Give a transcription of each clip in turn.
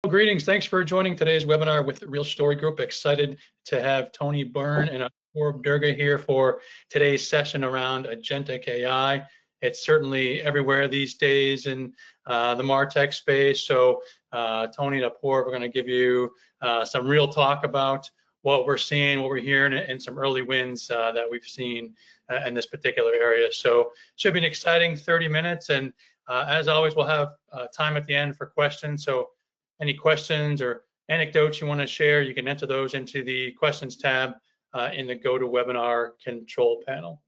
Well, greetings. Thanks for joining today's webinar with Real Story Group. Excited to have Tony Byrne and Apoorv Durga here for today's session around Agentic AI. It's certainly everywhere these days in the MarTech space. So Tony and Apoorv are going to give you some real talk about what we're seeing, what we're hearing, and some early wins that we've seen in this particular area. So should be an exciting 30 minutes. And as always, we'll have time at the end for questions. So any questions or anecdotes you want to share, you can enter those into the questions tab in the GoToWebinar control panel.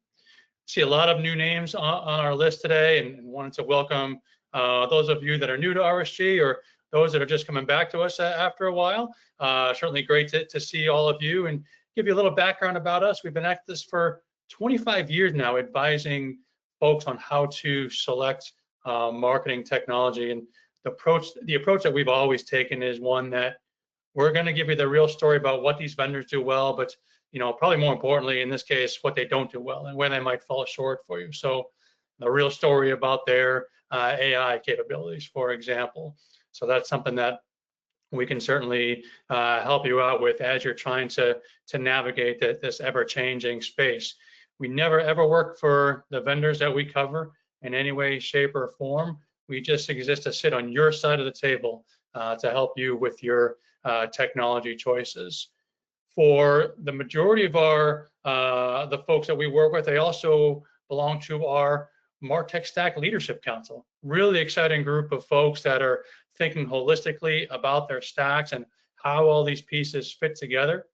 See a lot of new names on our list today, and wanted to welcome those of you that are new to RSG or those that are just coming back to us after a while. Certainly great to see all of you and give you a little background about us. We've been at this for 25 years now, advising folks on how to select marketing technology. And the approach that we've always taken is one that we're going to give you the real story about what these vendors do well, but probably more importantly in this case, what they don't do well and where they might fall short for you. So the real story about their AI capabilities, for example. So that's something that we can certainly help you out with as you're trying to navigate this ever-changing space. We never ever work for the vendors that we cover in any way, shape, or form. We just exist to sit on your side of the table to help you with your technology choices. For the majority of the folks that we work with, they also belong to our MarTech Stack Leadership Council. Really exciting group of folks that are thinking holistically about their stacks and how all these pieces fit together.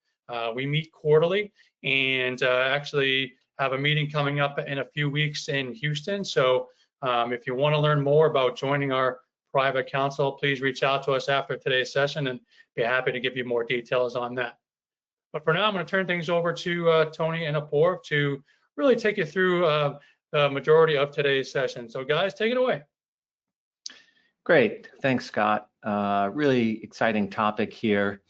We meet quarterly and actually have a meeting coming up in a few weeks in Houston. So if you want to learn more about joining our private council, please reach out to us after today's session and be happy to give you more details on that. But for now, I'm going to turn things over to Tony and Apoorv to really take you through the majority of today's session. So guys, take it away. Great, thanks, Scott. Really exciting topic here.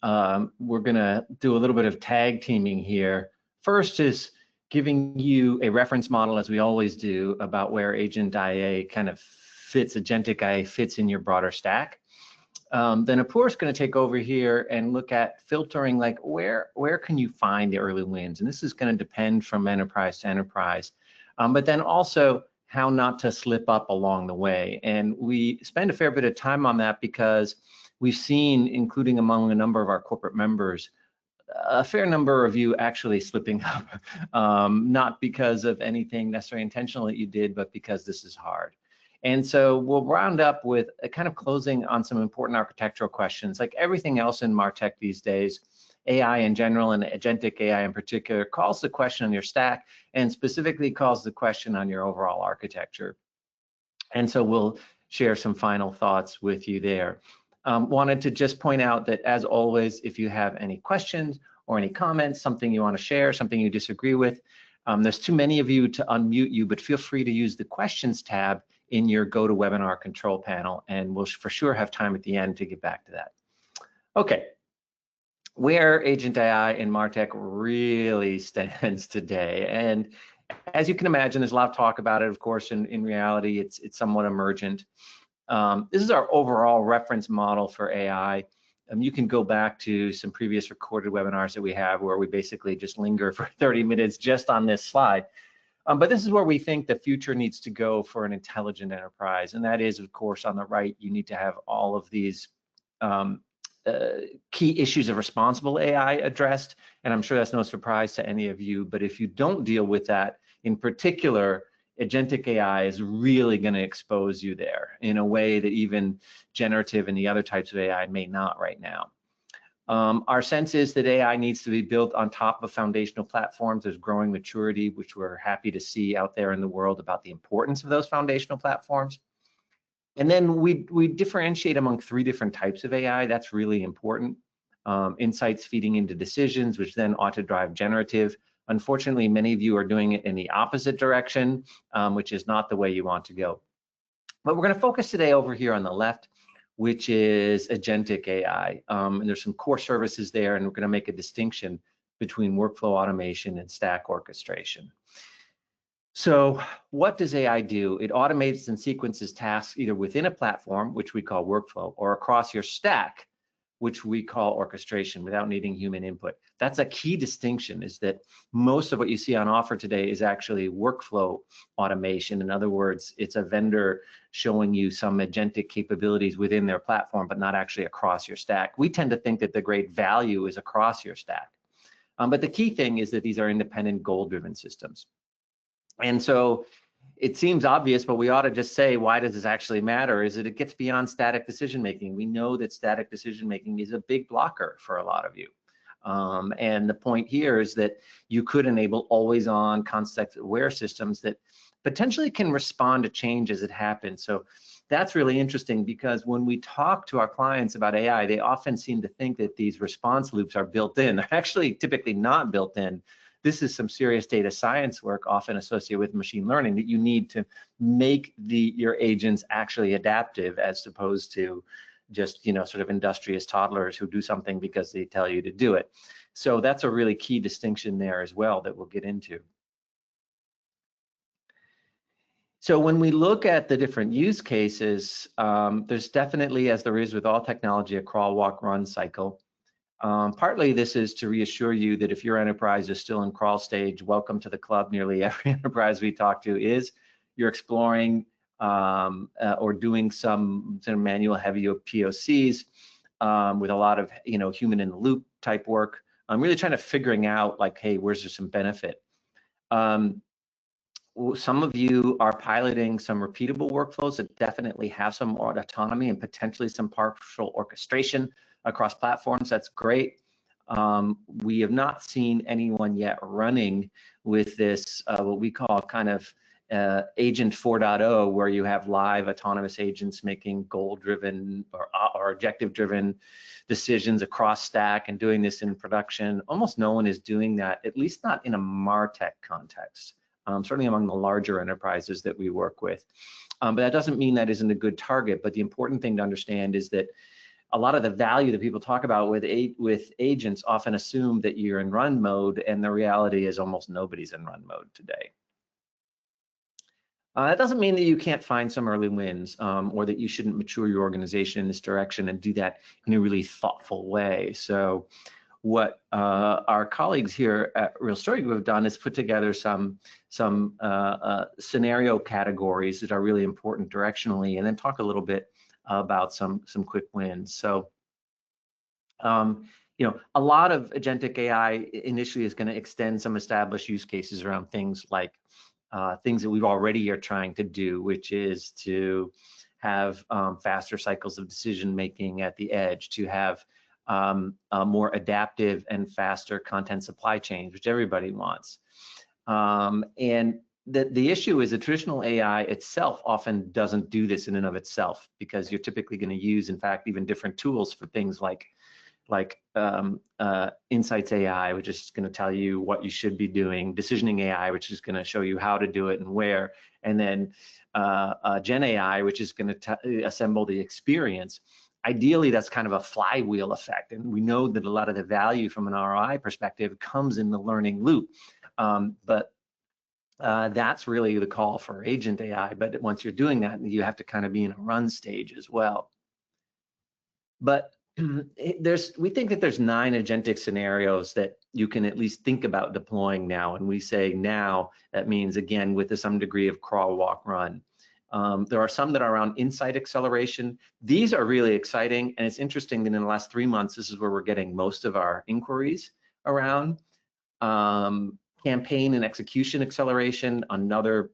We're going to do a little bit of tag teaming here. First is giving you a reference model, as we always do, about where Agentic AI kind of fits, Agentic AI fits in your broader stack. Then Apoorv is going to take over here and look at filtering, like where can you find the early wins? And this is going to depend from enterprise to enterprise, but then also how not to slip up along the way. And we spend a fair bit of time on that because we've seen, including among a number of our corporate members, a fair number of you actually slipping up, not because of anything necessarily intentional that you did, but because this is hard. And so we'll round up with a kind of closing on some important architectural questions. Like everything else in MarTech these days, AI in general and Agentic AI in particular calls the question on your stack and specifically calls the question on your overall architecture. And so we'll share some final thoughts with you there. Wanted to just point out that, as always, if you have any questions or any comments, something you want to share, something you disagree with, there's too many of you to unmute you, but feel free to use the questions tab in your GoToWebinar control panel, and we'll for sure have time at the end to get back to that. Okay, where Agentic AI in MarTech really stands today. And as you can imagine, there's a lot of talk about it. Of course, in reality, it's somewhat emergent. This is our overall reference model for AI. You can go back to some previous recorded webinars that we have where we basically just linger for 30 minutes just on this slide. But this is where we think the future needs to go for an intelligent enterprise. And that is, of course, on the right, you need to have all of these key issues of responsible AI addressed. And I'm sure that's no surprise to any of you. But if you don't deal with that, in particular, Agentic AI is really going to expose you there in a way that even generative and the other types of AI may not right now. Our sense is that AI needs to be built on top of foundational platforms. There's growing maturity, which we're happy to see out there in the world about the importance of those foundational platforms. And then we differentiate among 3 different types of AI. That's really important. Insights feeding into decisions, which then ought to drive generative. Unfortunately, many of you are doing it in the opposite direction, which is not the way you want to go. But we're going to focus today over here on the left, which is Agentic AI. And there's some core services there, and we're going to make a distinction between workflow automation and stack orchestration. So what does AI do? It automates and sequences tasks either within a platform, which we call workflow, or across your stack, which we call orchestration, without needing human input. That's a key distinction, is that most of what you see on offer today is actually workflow automation. In other words, it's a vendor showing you some agentic capabilities within their platform, but not actually across your stack. We tend to think that the great value is across your stack. But the key thing is that these are independent, goal-driven systems. And so it seems obvious, but we ought to just say, why does this actually matter? Is that it gets beyond static decision making. We know that static decision making is a big blocker for a lot of you. And the point here is that you could enable always on context aware systems that potentially can respond to change as it happens. So that's really interesting, because when we talk to our clients about AI, they often seem to think that these response loops are built in. They're actually typically not built in. This is some serious data science work, often associated with machine learning, that you need to make your agents actually adaptive, as opposed to just, sort of industrious toddlers who do something because they tell you to do it. So that's a really key distinction there as well that we'll get into. So when we look at the different use cases, there's definitely, as there is with all technology, a crawl, walk, run cycle. Partly this is to reassure you that if your enterprise is still in crawl stage, welcome to the club. Nearly every enterprise we talk to is. You're exploring or doing some manual heavy POCs with a lot of human in the loop type work. I'm really trying to figuring out, like, hey, where's there some benefit? Some of you are piloting some repeatable workflows that definitely have some autonomy and potentially some partial orchestration across platforms. That's great. We have not seen anyone yet running with this, what we call kind of agent 4.0, where you have live autonomous agents making goal-driven or objective-driven decisions across stack and doing this in production. Almost no one is doing that, at least not in a MarTech context. Certainly among the larger enterprises that we work with. But that doesn't mean that isn't a good target. But the important thing to understand is that a lot of the value that people talk about with agents often assume that you're in run mode, and the reality is almost nobody's in run mode today. That doesn't mean that you can't find some early wins, or that you shouldn't mature your organization in this direction and do that in a really thoughtful way. So what our colleagues here at Real Story Group have done is put together some scenario categories that are really important directionally, and then talk a little bit about some quick wins. So, a lot of agentic AI initially is going to extend some established use cases around things like things that we've already are trying to do, which is to have faster cycles of decision making at the edge, to have more adaptive and faster content supply chains, which everybody wants. And the issue is the traditional AI itself often doesn't do this in and of itself, because you're typically going to use, in fact, even different tools for things like Insights AI, which is going to tell you what you should be doing, Decisioning AI, which is going to show you how to do it and where, and then Gen AI, which is going to assemble the experience. Ideally, that's kind of a flywheel effect, and we know that a lot of the value from an ROI perspective comes in the learning loop. But that's really the call for agent AI. But once you're doing that, you have to kind of be in a run stage as well. But we think that there's 9 agentic scenarios that you can at least think about deploying now. And we say now, that means, again, with some degree of crawl, walk, run. There are some that are around insight acceleration. These are really exciting, and it's interesting that in the last 3 months, this is where we're getting most of our inquiries around. Campaign and execution acceleration, another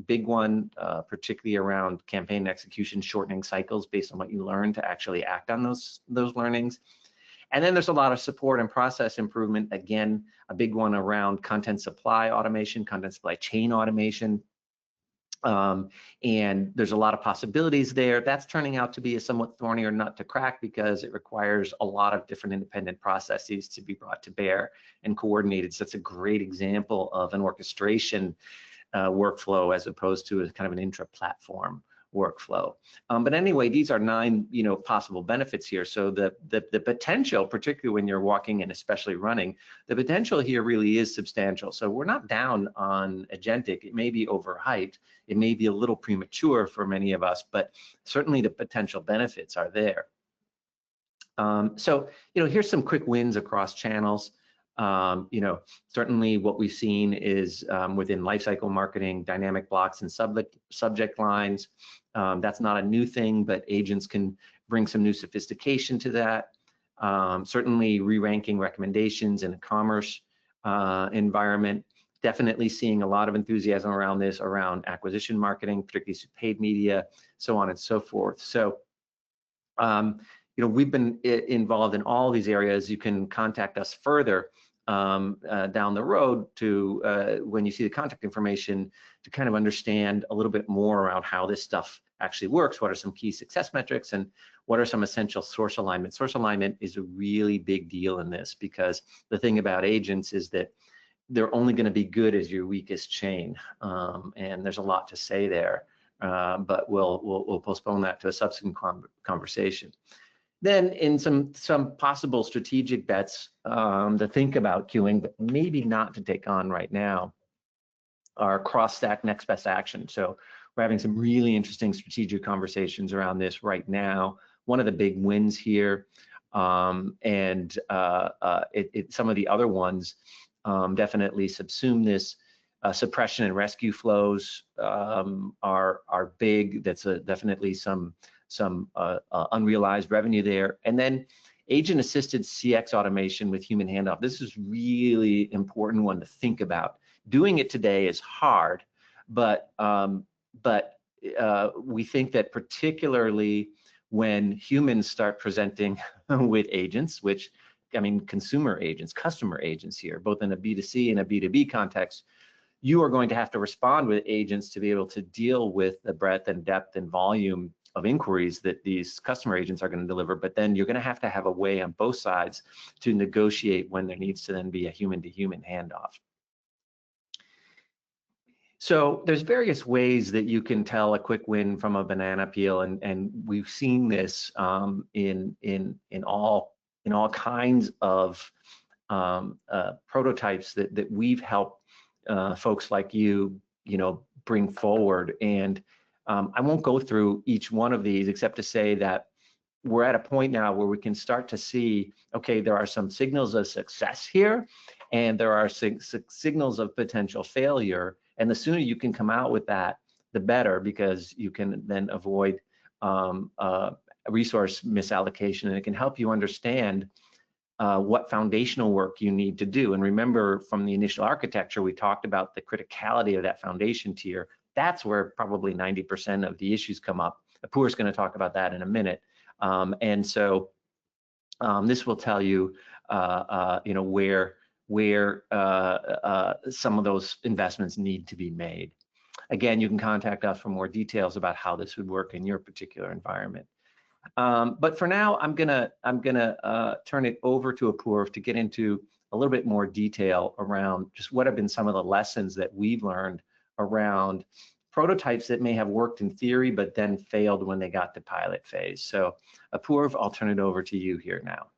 big one, particularly around campaign execution, shortening cycles based on what you learn to actually act on those learnings. And then there's a lot of support and process improvement. Again, a big one around content supply automation, content supply chain automation. And there's a lot of possibilities there. That's turning out to be a somewhat thornier nut to crack, because it requires a lot of different independent processes to be brought to bear and coordinated. So that's a great example of an orchestration workflow, as opposed to a kind of an intra-platform workflow. But anyway, these are 9, possible benefits here. So the potential, particularly when you're walking and especially running, the potential here really is substantial. So we're not down on agentic. It may be overhyped. It may be a little premature for many of us, but certainly the potential benefits are there. So, here's some quick wins across channels. Certainly what we've seen is within lifecycle marketing, dynamic blocks and subject lines. That's not a new thing, but agents can bring some new sophistication to that. Certainly re-ranking recommendations in a commerce environment. Definitely seeing a lot of enthusiasm around this, around acquisition marketing, particularly paid media, so on and so forth. So, we've been involved in all these areas. You can contact us further down the road to when you see the contact information to kind of understand a little bit more around how this stuff actually works. What are some key success metrics and what are some essential source alignment? Source alignment is a really big deal in this, because the thing about agents is that they're only going to be good as your weakest chain, and there's a lot to say there, but we'll postpone that to a subsequent conversation. Then in some possible strategic bets to think about queuing, but maybe not to take on right now, are cross-stack next best action. So we're having some really interesting strategic conversations around this right now. One of the big wins here, and some of the other ones definitely subsume this. Suppression and rescue flows are big. That's definitely some unrealized revenue there. And then agent-assisted CX automation with human handoff. This is really important one to think about. Doing it today is hard, but we think that particularly when humans start presenting with agents, which, I mean, consumer agents, customer agents here, both in a B2C and a B2B context, you are going to have to respond with agents to be able to deal with the breadth and depth and volume of inquiries that these customer agents are going to deliver. But then you're going to have a way on both sides to negotiate when there needs to then be a human-to-human handoff. So there's various ways that you can tell a quick win from a banana peel, and we've seen this in all kinds of prototypes that we've helped folks like you bring forward. And I won't go through each one of these except to say that we're at a point now where we can start to see, okay, there are some signals of success here, and there are signals of potential failure. And the sooner you can come out with that, the better, because you can then avoid resource misallocation, and it can help you understand what foundational work you need to do. And remember, from the initial architecture, we talked about the criticality of that foundation tier. That's where probably 90% of the issues come up. Apoorv is going to talk about that in a minute. And so this will tell you, where some of those investments need to be made. Again, you can contact us for more details about how this would work in your particular environment. But for now, I'm gonna turn it over to Apoorv to get into a little bit more detail around just what have been some of the lessons that we've learned around prototypes that may have worked in theory but then failed when they got to pilot phase. So Apoorv, I'll turn it over to you here now.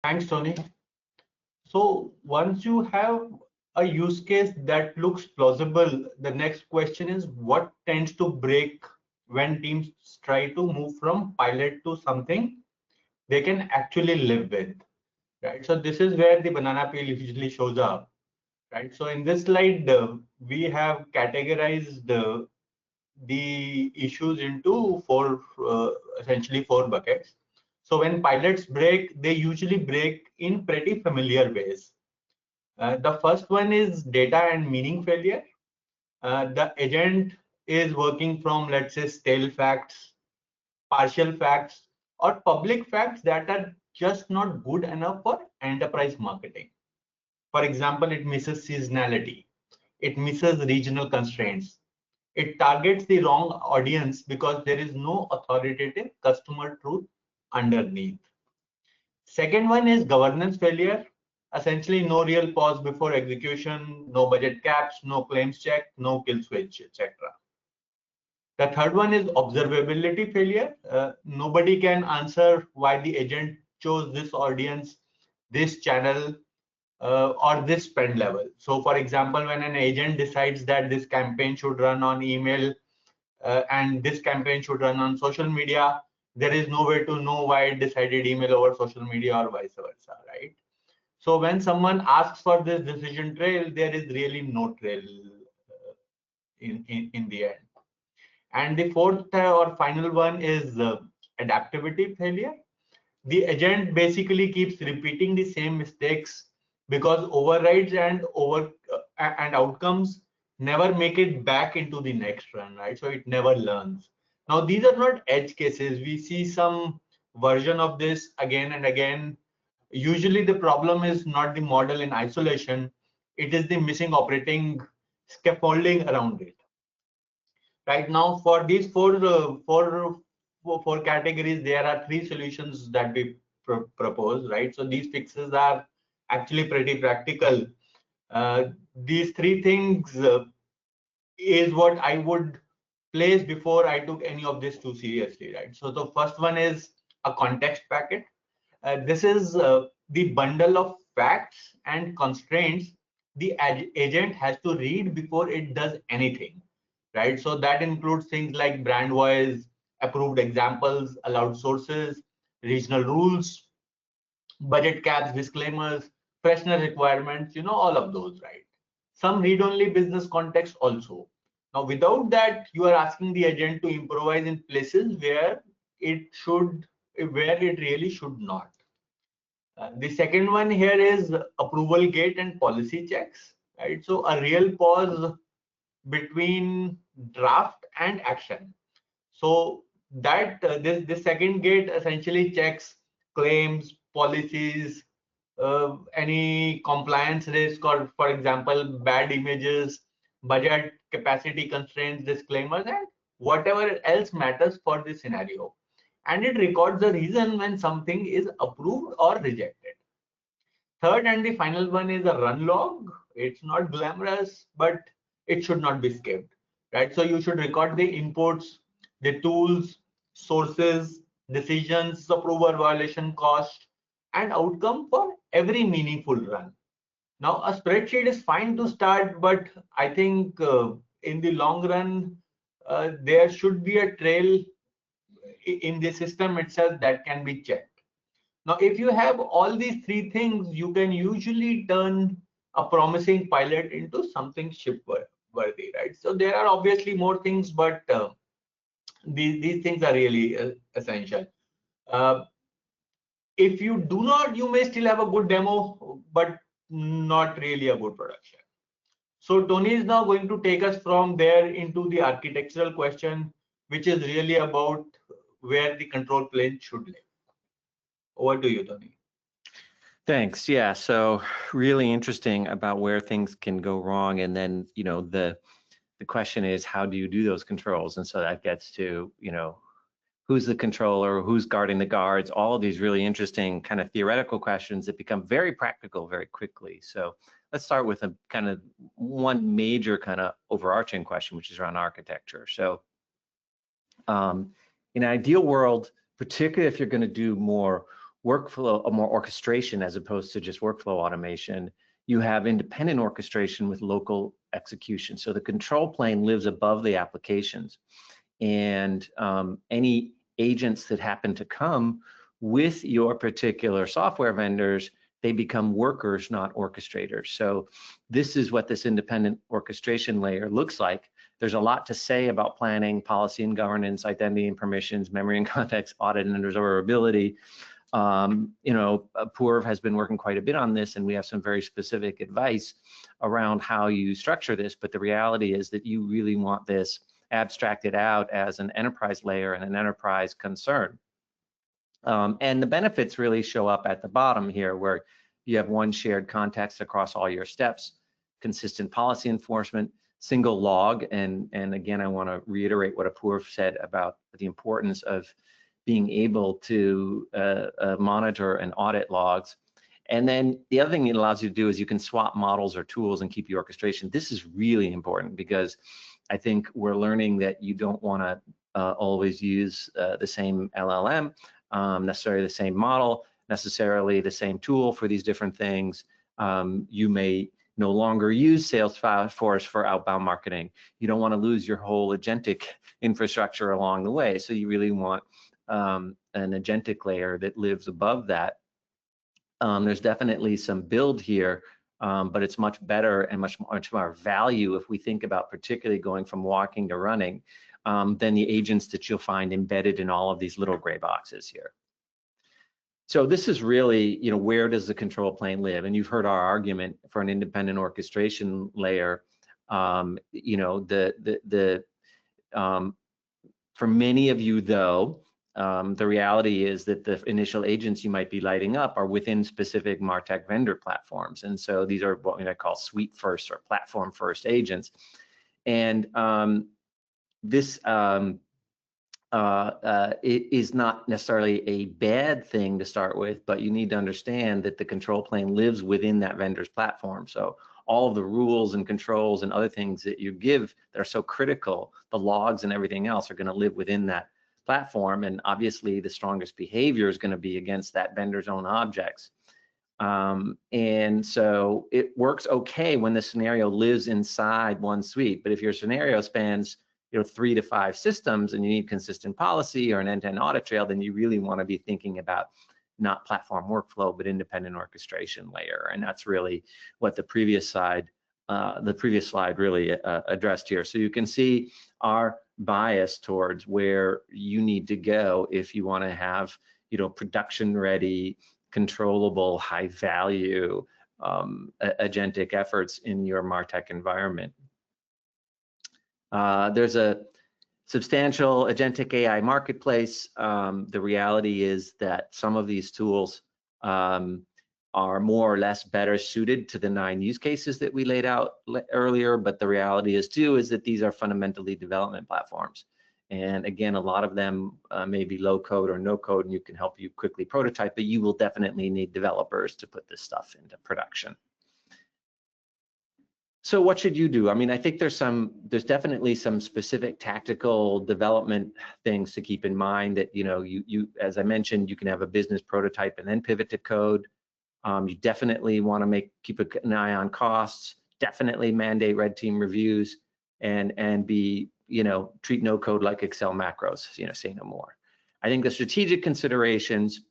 Thanks, Tony. So once you have a use case that looks plausible, the next question is what tends to break when teams try to move from pilot to something they can actually live with, right? So this is where the banana peel usually shows up, right? So in this slide, we have categorized the issues into essentially four buckets. So when pilots break, they usually break in pretty familiar ways. The first one is data and meaning failure. The agent is working from, let's say, stale facts, partial facts, or public facts that are just not good enough for enterprise marketing. For example, it misses seasonality. It misses regional constraints. It targets the wrong audience because there is no authoritative customer truth underneath. Second one is governance failure. Essentially, no real pause before execution, no budget caps, no claims check, no kill switch, etc. The third one is observability failure. Nobody can answer why the agent chose this audience, this channel, or this spend level. So for example, when an agent decides that this campaign should run on email and this campaign should run on social media, there is no way to know why it decided email over social media or vice versa, right? So when someone asks for this decision trail, there is really no trail in the end. And the fourth or final one is adaptivity failure. The agent basically keeps repeating the same mistakes because overrides and outcomes never make it back into the next run, right? So it never learns. Now, these are not edge cases. We see some version of this again and again. Usually the problem is not the model in isolation. It is the missing operating scaffolding around it. Right now, for these four categories, there are three solutions that we propose, right? So these fixes are actually pretty practical. These three things is what I would place before I took any of this too seriously, right? So the first one is a context packet. This is the bundle of facts and constraints the agent has to read before it does anything, right? So that includes things like brand voice, approved examples, allowed sources, regional rules, budget caps, disclaimers, freshness requirements, all of those, right? Some read-only business context also. Now, without that, you are asking the agent to improvise in places where it really should not. The second one here is approval gate and policy checks, right? So a real pause between draft and action. So that this second gate essentially checks claims, policies, any compliance risk, or for example, bad images, budget, capacity constraints, disclaimers, and whatever else matters for this scenario. And it records the reason when something is approved or rejected. Third and the final one is a run log. It's not glamorous, but it should not be skipped, right? So you should record the inputs, the tools, sources, decisions, approval, violation, cost, and outcome for every meaningful run. Now, a spreadsheet is fine to start, but I think in the long run, there should be a trail in the system itself that can be checked. Now, if you have all these three things, you can usually turn a promising pilot into something ship-worthy, right? So there are obviously more things, but these things are really essential. If you do not, you may still have a good demo, but not really a good production. So Tony is now going to take us from there into the architectural question, which is really about where the control plane should live. Over to you, Tony. Thanks. Yeah. So really interesting about where things can go wrong. And then, the question is, how do you do those controls? And so that gets to, who's the controller, who's guarding the guards, all of these really interesting kind of theoretical questions that become very practical very quickly. So let's start with a kind of one major kind of overarching question, which is around architecture. So in an ideal world, particularly if you're going to do more workflow or more orchestration as opposed to just workflow automation, you have independent orchestration with local execution. So the control plane lives above the applications, and any agents that happen to come with your particular software vendors, they become workers, not orchestrators. So this is what this independent orchestration layer looks like. There's a lot to say about planning, policy and governance, identity and permissions, memory and context, audit and observability. Apoorv has been working quite a bit on this, and we have some very specific advice around how you structure this. But the reality is that you really want this abstracted out as an enterprise layer and an enterprise concern. And the benefits really show up at the bottom here, where you have one shared context across all your steps, consistent policy enforcement, single log. And again, I want to reiterate what Apoorv said about the importance of being able to monitor and audit logs. And then the other thing it allows you to do is you can swap models or tools and keep your orchestration. This is really important because I think we're learning that you don't want to always use the same LLM, necessarily the same model, necessarily the same tool for these different things. You may no longer use Salesforce for outbound marketing. You don't want to lose your whole agentic infrastructure along the way. So you really want an agentic layer that lives above that. There's definitely some build here, but it's much better and much more value if we think about particularly going from walking to running than the agents that you'll find embedded in all of these little gray boxes here. So this is really, where does the control plane live? And you've heard our argument for an independent orchestration layer. For many of you, though, the reality is that the initial agents you might be lighting up are within specific MarTech vendor platforms. And so these are what I call suite first or platform first agents. And this it is not necessarily a bad thing to start with, but you need to understand that the control plane lives within that vendor's platform. So all of the rules and controls and other things that you give that are so critical, the logs and everything else, are going to live within that platform. And obviously the strongest behavior is going to be against that vendor's own objects. And so it works okay when the scenario lives inside one suite, but if your scenario spans 3 to 5 systems and you need consistent policy or an end-to-end audit trail, then you really want to be thinking about not platform workflow, but independent orchestration layer. And that's really what the previous slide really addressed here. So you can see our bias towards where you need to go if you want to have, production ready, controllable, high value agentic efforts in your MarTech environment. There's a substantial agentic AI marketplace. The reality is that some of these tools are more or less better suited to the 9 use cases that we laid out earlier, but the reality is too is that these are fundamentally development platforms. And again, a lot of them may be low code or no code, and you can help you quickly prototype, but you will definitely need developers to put this stuff into production. So what should you do? I mean, I think there's definitely some specific tactical development things to keep in mind that, you as I mentioned, you can have a business prototype and then pivot to code. You definitely want to keep an eye on costs, definitely mandate red team reviews, and be, treat no code like Excel macros, say no more. I think the strategic considerations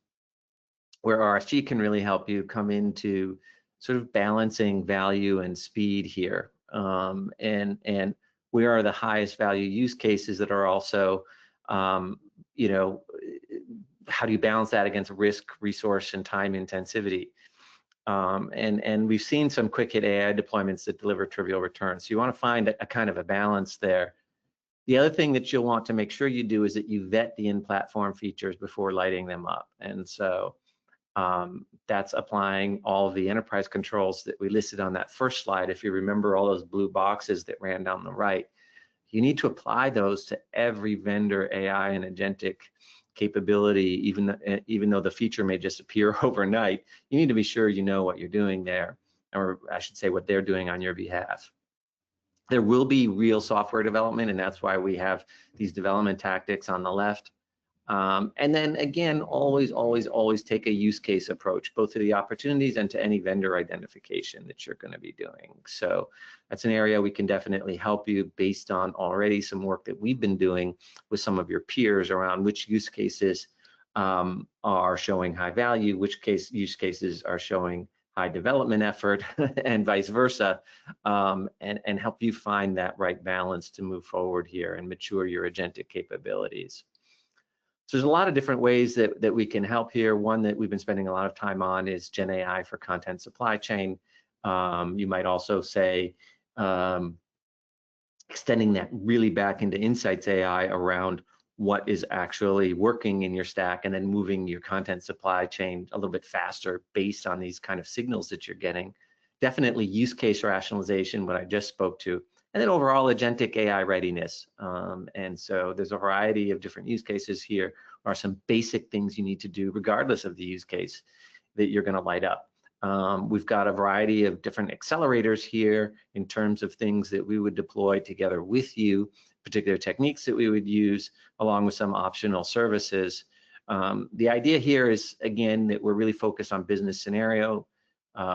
where RSG can really help you come into sort of balancing value and speed here, and where are the highest value use cases that are also, how do you balance that against risk, resource, and time intensivity? And we've seen some quick hit AI deployments that deliver trivial returns. So you want to find a kind of a balance there. The other thing that you'll want to make sure you do is that you vet the in-platform features before lighting them up. And so that's applying all of the enterprise controls that we listed on that first slide. If you remember all those blue boxes that ran down the right, you need to apply those to every vendor AI and agentic capability, even though the feature may just appear overnight. You need to be sure you know what you're doing there, or I should say what they're doing on your behalf. There will be real software development, and that's why we have these development tactics on the left. And then again, always take a use case approach, both to the opportunities and to any vendor identification that you're going to be doing. So that's an area we can definitely help you based on already some work that we've been doing with some of your peers around which use cases are showing high value, which use cases are showing high development effort, and vice versa, and help you find that right balance to move forward here and mature your agentic capabilities. So there's a lot of different ways that we can help here. One that we've been spending a lot of time on is Gen AI for content supply chain. You might also say extending that really back into insights AI around what is actually working in your stack, and then moving your content supply chain a little bit faster based on these kind of signals that you're getting. Definitely use case rationalization, what I just spoke to, and then overall agentic AI readiness. And so there's a variety of different use cases here. There are some basic things you need to do regardless of the use case that you're going to light up. We've got a variety of different accelerators here in terms of things that we would deploy together with you, particular techniques that we would use, along with some optional services. The idea here is, again, that we're really focused on business scenario.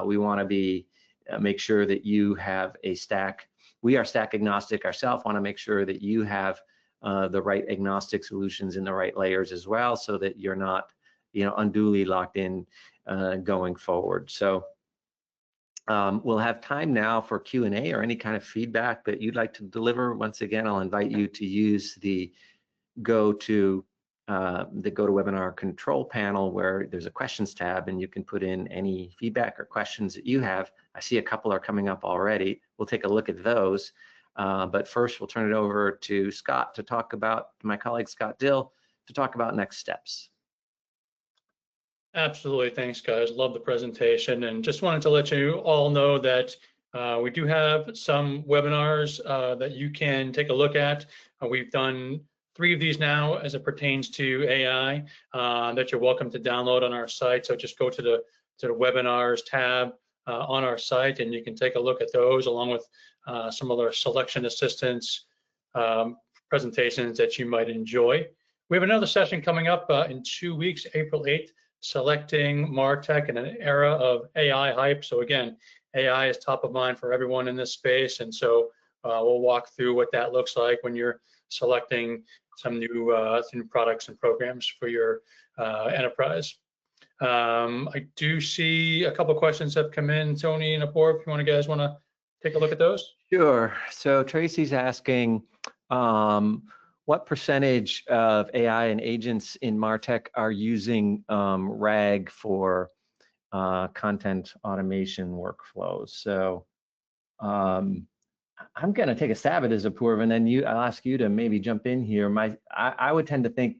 We want to make sure that you have a stack. We are stack agnostic ourselves, want to make sure that you have the right agnostic solutions in the right layers as well, so that you're not, unduly locked in going forward. So we'll have time now for Q&A or any kind of feedback that you'd like to deliver. Once again, I'll invite you to use the go to webinar control panel, where there's a questions tab, and you can put in any feedback or questions that you have. I see a couple are coming up already. We'll take a look at those. But first, we'll turn it over to Scott to talk about, my colleague Scott Dill, to talk about next steps. Absolutely. Thanks, guys. Love the presentation. And just wanted to let you all know that we do have some webinars that you can take a look at. We've done 3 of these now as it pertains to AI that you're welcome to download on our site. So just go to the webinars tab on our site, and you can take a look at those, along with some other selection assistance presentations that you might enjoy. We have another session coming up in 2 weeks, April 8th, selecting MarTech in an era of AI hype. So again, AI is top of mind for everyone in this space, and so we'll walk through what that looks like when you're selecting some new products and programs for your enterprise. I do see a couple of questions have come in, Tony and Apoorv, if you guys want to take a look at those. Sure. So Tracy's asking, what percentage of AI and agents in MarTech are using RAG for content automation workflows? So I'm going to take a stab at this, Apoorv, and then I'll ask you to maybe jump in here. I would tend to think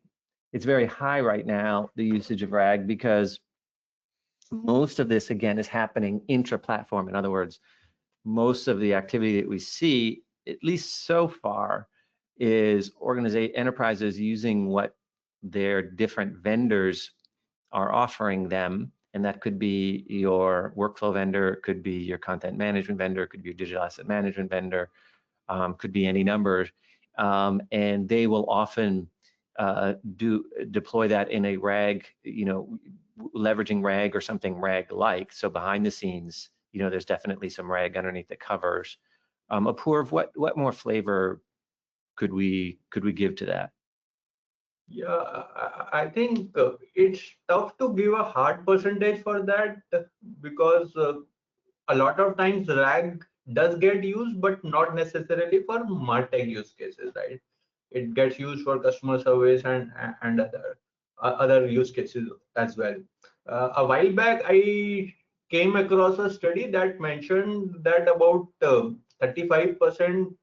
it's very high right now, the usage of RAG, because most of this, again, is happening intra-platform. In other words, most of the activity that we see, at least so far, is enterprises using what their different vendors are offering them. And that could be your workflow vendor, it could be your content management vendor, it could be your digital asset management vendor, could be any number. And they will often deploy that in a RAG, leveraging RAG or something RAG-like. So behind the scenes, there's definitely some RAG underneath the covers. Apoorv, what more flavor could we give to that? Yeah, I think it's tough to give a hard percentage for that, because a lot of times RAG does get used, but not necessarily for MarTech use cases, right? It gets used for customer service and other use cases as well. A while back, I came across a study that mentioned that about 35%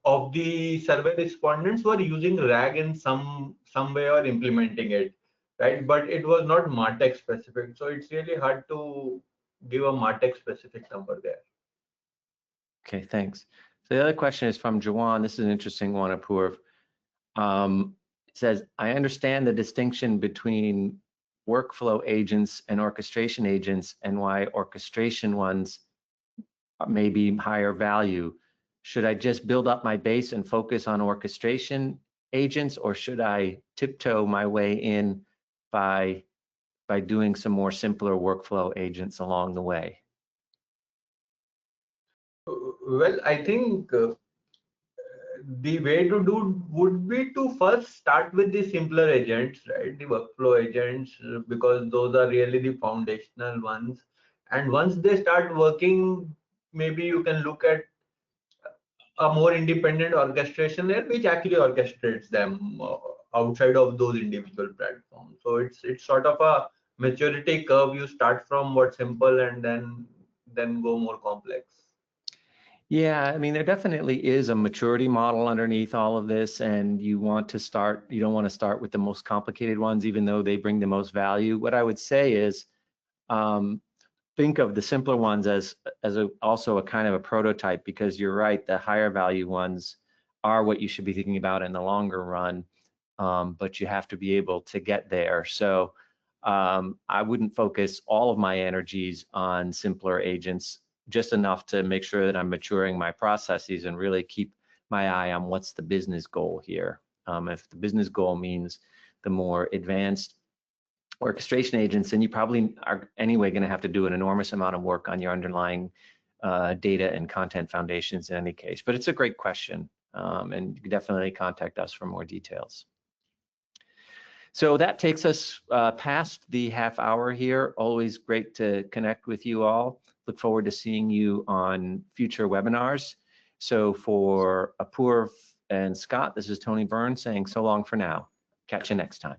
of the survey respondents were using RAG in some way or implementing it, right? But it was not MarTech specific, so it's really hard to give a MarTech specific number there. Okay, thanks. So the other question is from Jawan. This is an interesting one, Apoorv. It says, I understand the distinction between workflow agents and orchestration agents, and why orchestration ones may be higher value. Should I just build up my base and focus on orchestration agents, or should I tiptoe my way in by doing some more simpler workflow agents along the way? Well, I think the way to do would be to first start with the simpler agents, right? The workflow agents, because those are really the foundational ones. And once they start working, maybe you can look at a more independent orchestration layer, which actually orchestrates them outside of those individual platforms. So it's sort of a maturity curve. You start from what's simple and then go more complex. Yeah, I mean, there definitely is a maturity model underneath all of this, and you don't want to start with the most complicated ones, even though they bring the most value. What I would say is, think of the simpler ones as also a kind of a prototype, because you're right, the higher value ones are what you should be thinking about in the longer run, but you have to be able to get there. So I wouldn't focus all of my energies on simpler agents, just enough to make sure that I'm maturing my processes and really keep my eye on what's the business goal here. If the business goal means the more advanced orchestration agents, then you probably are anyway going to have to do an enormous amount of work on your underlying data and content foundations in any case. But it's a great question, and you can definitely contact us for more details. So that takes us past the half hour here. Always great to connect with you all. Look forward to seeing you on future webinars. So for Apoorv and Scott, this is Tony Byrne saying so long for now. Catch you next time.